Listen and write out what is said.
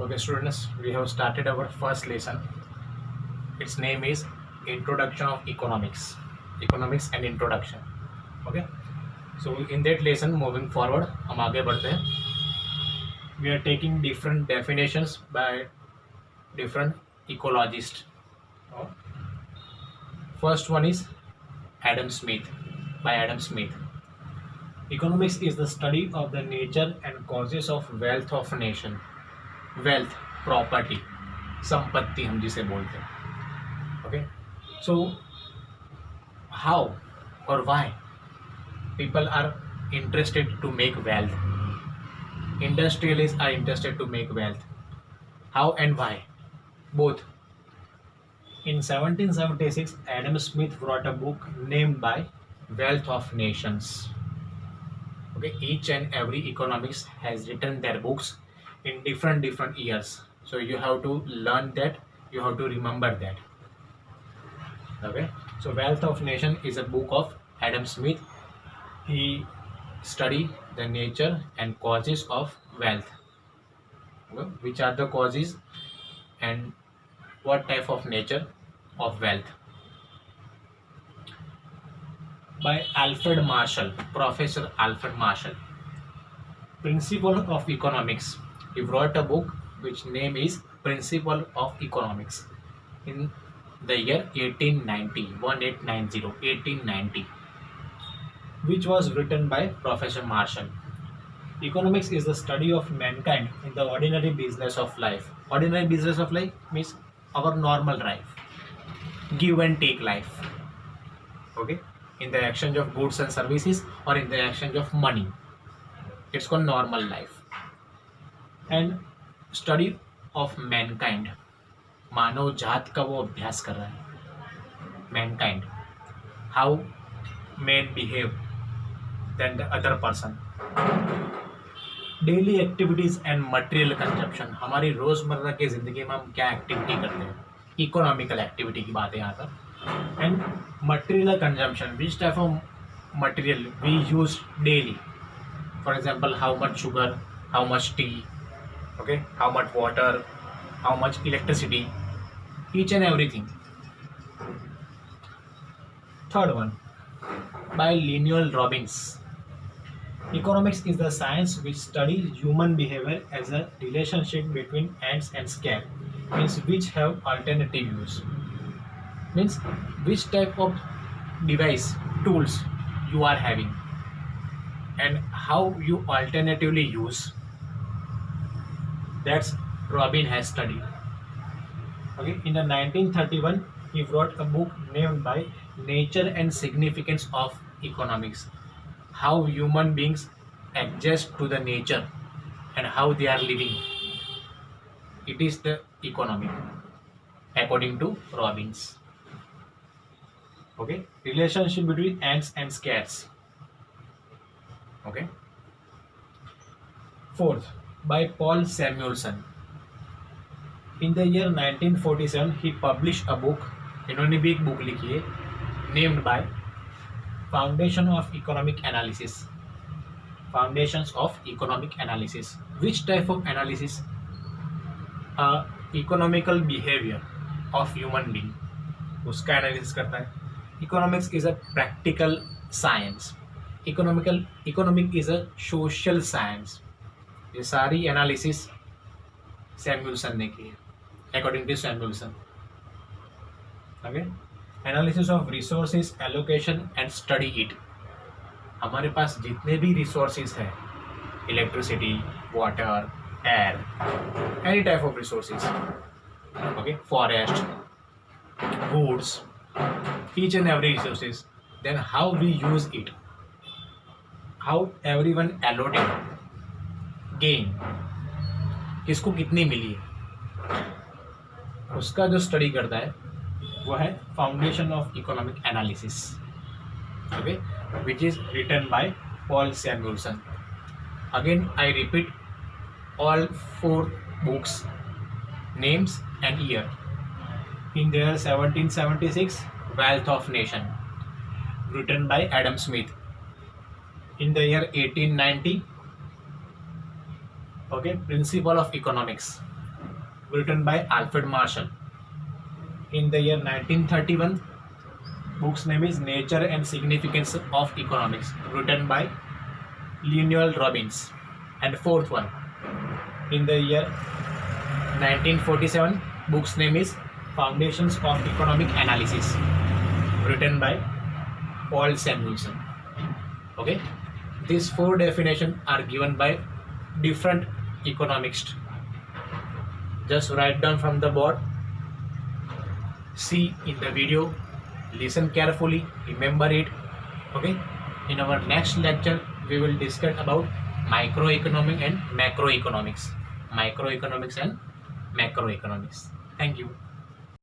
Okay, students, we have started our first lesson. Its name is Introduction of Economics. Economics and Introduction. Okay, so in that lesson, moving forward, हम आगे बढ़ते हैं. We are taking different definitions by different ecologists. Oh. First one is Adam Smith, by Adam Smith. Economics is the study of the nature and causes of wealth of nation. Wealth, property, संपत्ति हम जिसे बोलते हैं. Okay, so how or why people are interested to make wealth? Industrialists are interested to make wealth. How and why? Both. In 1776, Adam Smith wrote a book named by Wealth of Nations. Okay, each and every economist has written their books in different years. So you have to learn that, you have to remember that. Okay, so Wealth of Nation is a book of Adam Smith. He studied the nature and causes of wealth. Okay, which are the causes and what type of nature of wealth. By Alfred Marshall, Professor Alfred Marshall. Principle of Economics. He wrote a book which name is Principle of Economics in the year 1890, 1890, which was written by Professor Marshall. Economics is the study of mankind in the ordinary business of life. Ordinary business of life means our normal life, give and take life. Okay, in the exchange of goods and services or in the exchange of money. It's called normal life. And study of mankind. मानव जात का वो अभ्यास कर रहा है. Mankind. How men behave than the other person. Daily activities and material consumption. हमारी रोजमर्रा की जिंदगी में हम क्या एक्टिविटी करते हैं, इकोनॉमिकल एक्टिविटी की बात है यहाँ पर. And material consumption, which type of material we use daily. For example, how much sugar, how much tea, okay, how much water, how much electricity, each and everything. Third one, by Leonard Robbins. Economics is the science which studies human behavior as a relationship between ants and scale, means which have alternative use. Means which type of device, tools you are having and how you alternatively use. That's Robin has studied. Okay, in the 1931, he wrote a book named by Nature and Significance of Economics. How human beings adjust to the nature and how they are living. It is the economy, according to Robbins. Okay, relationship between ants and scales. Okay. Fourth, by Paul Samuelson. In the year 1947, he published a book. इन्होंने भी एक book लिखी है named by Foundation of Economic Analysis. Foundations of Economic Analysis. Which type of analysis? Economical behavior of human being. उसका analysis करता है. Economics is a practical science. Economic is a social science. ये सारी analysis Samuelson ने की है, according to Samuelson. Okay, analysis of resources, allocation and study it. हमारे पास जितने भी रिसोर्सेज हैं, electricity, water, air, any type of resources, okay, forest, woods, each and every resources, then how we use it, how everyone allotted, gain किसको कितनी मिली है, उसका जो स्टडी करता है वो है foundation of economic analysis. Okay, which is written by Paul Samuelson. Again I repeat all 4 books, names and year. In the year 1776, wealth of nation, written by Adam Smith. In the year 1890, okay, Principle of Economics, written by Alfred Marshall. In the year 1931, book's name is Nature and Significance of Economics, written by Lemuel Robbins. And fourth one, in the year 1947, book's name is Foundations of Economic Analysis, written by Paul Samuelson. Okay, these four definitions are given by different economists. Just write down from the board, see in the video, listen carefully, remember it. Okay, in our next lecture we will discuss about microeconomic and macroeconomics. Thank you.